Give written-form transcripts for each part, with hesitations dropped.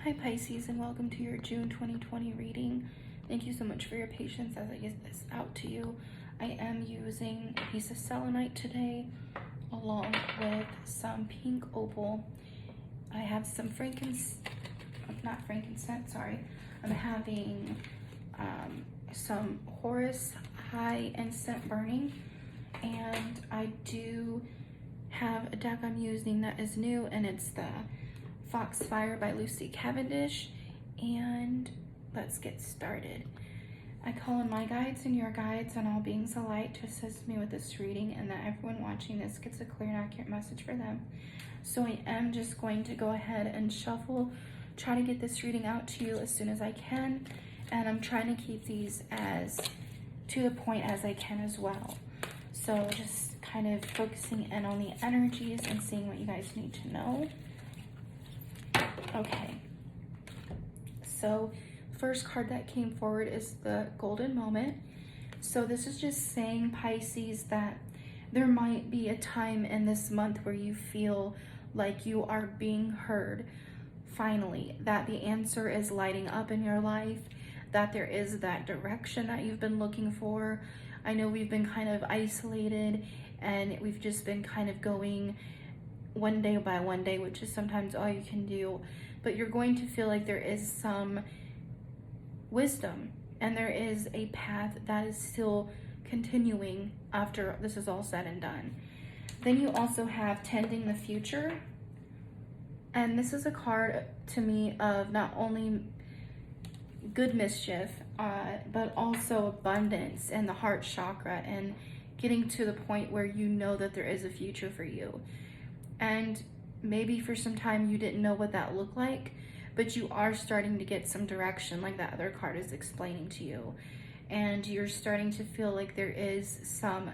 Hi Pisces, and welcome to your June 2020 reading. Thank you so much for your patience as I get this out to you. I am using a piece of selenite today along with some pink opal. I have some I'm having some Horus high incense burning, and I do have a deck I'm using that is new, and it's the Foxfire by Lucy Cavendish. And let's get started. I call in my guides and your guides and all beings alike to assist me with this reading, and that everyone watching this gets a clear and accurate message for them. So I am just going to go ahead and shuffle, try to get this reading out to you as soon as I can, and I'm trying to keep these as to the point as I can as well. So just kind of focusing in on the energies and seeing what you guys need to know. Okay, so first card that came forward is the Golden Moment. So this is just saying, Pisces, that there might be a time in this month where you feel like you are being heard, finally, that the answer is lighting up in your life, that there is that direction that you've been looking for. I know we've been kind of isolated and we've just been kind of going one day by one day, which is sometimes all you can do, but you're going to feel like there is some wisdom and there is a path that is still continuing after this is all said and done. Then you also have Tending the Future, and this is a card to me of not only good mischief, but also abundance and the heart chakra, and getting to the point where you know that there is a future for you. And maybe for some time you didn't know what that looked like, but you are starting to get some direction, like that other card is explaining to you. And you're starting to feel like there is some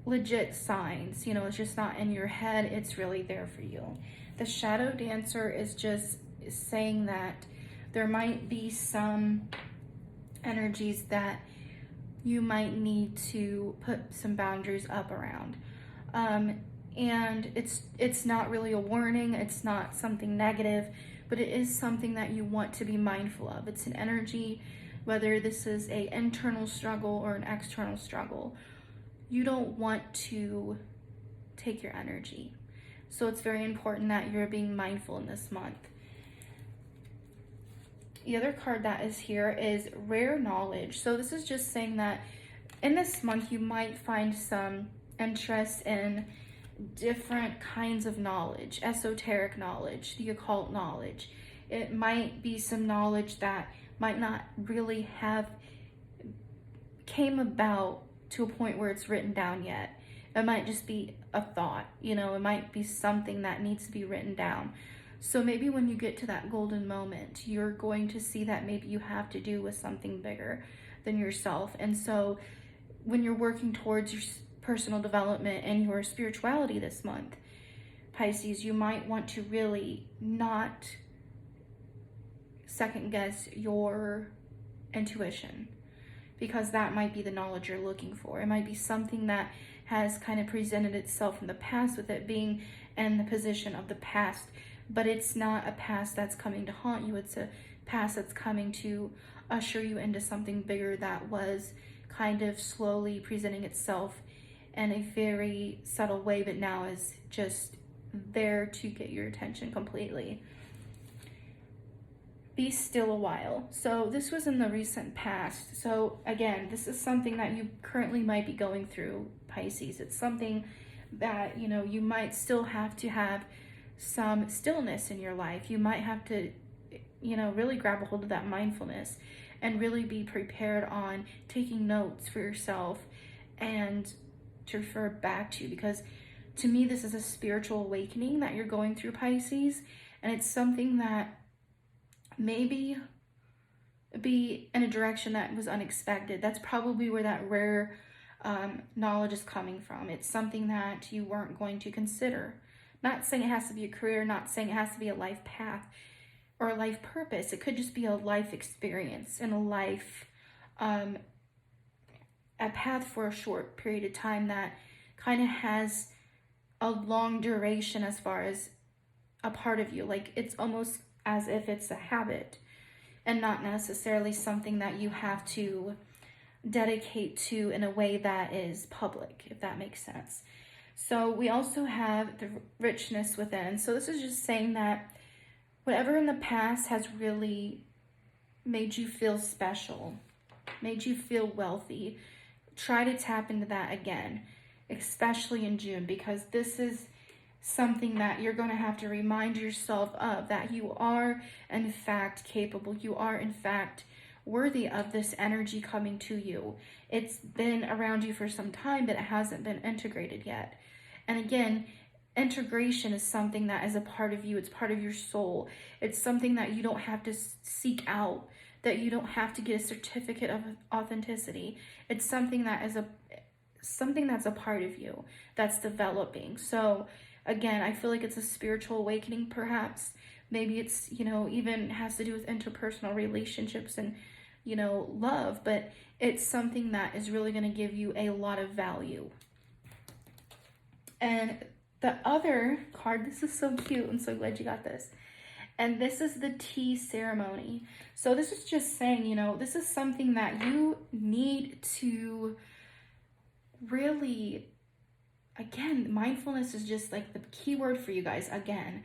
legit signs, you know, it's just not in your head, it's really there for you. The Shadow Dancer is just saying that there might be some energies that you might need to put some boundaries up around. And it's not really a warning, it's not something negative, but it is something that you want to be mindful of. It's an energy, whether this is an internal struggle or an external struggle. You don't want to take your energy. So it's very important that you're being mindful in this month. The other card that is here is Rare Knowledge. So this is just saying that in this month you might find some interest in different kinds of knowledge, esoteric knowledge, the occult knowledge. It might be some knowledge that might not really have came about to a point where it's written down yet. It might just be a thought, you know, it might be something that needs to be written down. So maybe when you get to that golden moment, you're going to see that maybe you have to do with something bigger than yourself. And so when you're working towards your personal development and your spirituality this month, Pisces, you might want to really not second guess your intuition, because that might be the knowledge you're looking for. It might be something that has kind of presented itself in the past, with it being in the position of the past, but it's not a past that's coming to haunt you. It's a past that's coming to usher you into something bigger that was kind of slowly presenting itself in a very subtle way, but now is just there to get your attention completely. Be still a while. So this was in the recent past. So again, this is something that you currently might be going through, Pisces. It's something that, you know, you might still have to have some stillness in your life. You might have to, you know, really grab a hold of that mindfulness and really be prepared on taking notes for yourself and to refer back to, because to me this is a spiritual awakening that you're going through, Pisces, and it's something that maybe be in a direction that was unexpected. That's probably where that rare knowledge is coming from. It's something that you weren't going to consider. Not saying it has to be a career, not saying it has to be a life path or a life purpose. It could just be a life experience and a life a path for a short period of time that kind of has a long duration as far as a part of you. Like, it's almost as if it's a habit and not necessarily something that you have to dedicate to in a way that is public, if that makes sense. So we also have the richness within. So this is just saying that whatever in the past has really made you feel special, made you feel wealthy, try to tap into that again, especially in June, because this is something that you're going to have to remind yourself of, that you are in fact capable, you are in fact worthy of this energy coming to you. It's been around you for some time, but it hasn't been integrated yet. And again, integration is something that is a part of you. It's part of your soul. It's something that you don't have to seek out, that you don't have to get a certificate of authenticity. It's something that is something that's a part of you, that's developing. So again, I feel like it's a spiritual awakening, perhaps. Maybe it's, even has to do with interpersonal relationships and, love, but it's something that is really going to give you a lot of value. And the other card, this is so cute. I'm so glad you got this. And this is the tea ceremony. So this is just saying, this is something that you need to really, again, mindfulness is just like the key word for you guys again.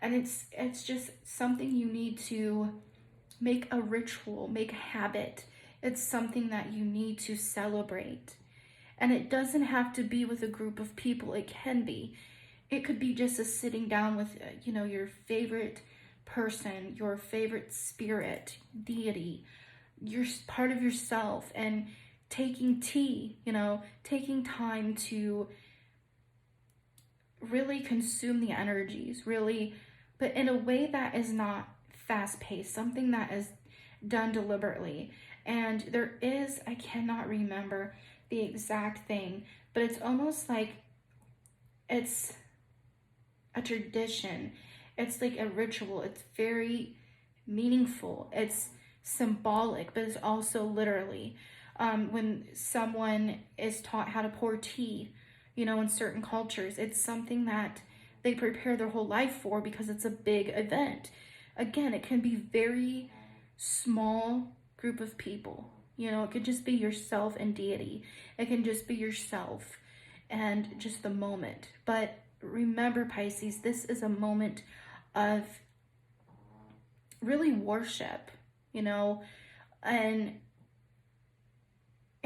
And it's just something you need to make a ritual, make a habit. It's something that you need to celebrate. And it doesn't have to be with a group of people. It can be. It could be just a sitting down with, your favorite person, your favorite spirit, deity, you're part of yourself, and taking tea, taking time to really consume the energies, really, but in a way that is not fast-paced, something that is done deliberately. And there is, I cannot remember the exact thing, but it's almost like it's a tradition. It's like a ritual. It's very meaningful. It's symbolic, but it's also literally. When someone is taught how to pour tea, in certain cultures, it's something that they prepare their whole life for because it's a big event. Again, it can be very small group of people. It could just be yourself and deity. It can just be yourself and just the moment. But remember, Pisces, this is a moment of really worship,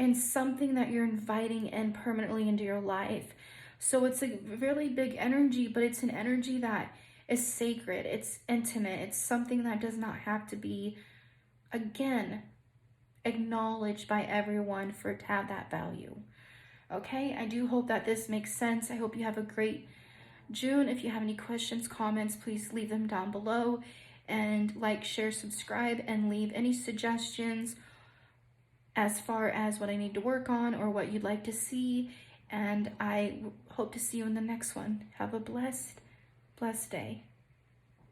and something that you're inviting in permanently into your life. So it's a really big energy, but it's an energy that is sacred. It's intimate. It's something that does not have to be, again, acknowledged by everyone for it to have that value. Okay, I do hope that this makes sense. I hope you have a great June. If you have any questions, comments, please leave them down below, and like, share, subscribe, and leave any suggestions as far as what I need to work on or what you'd like to see. And I hope to see you in the next one. Have a blessed day.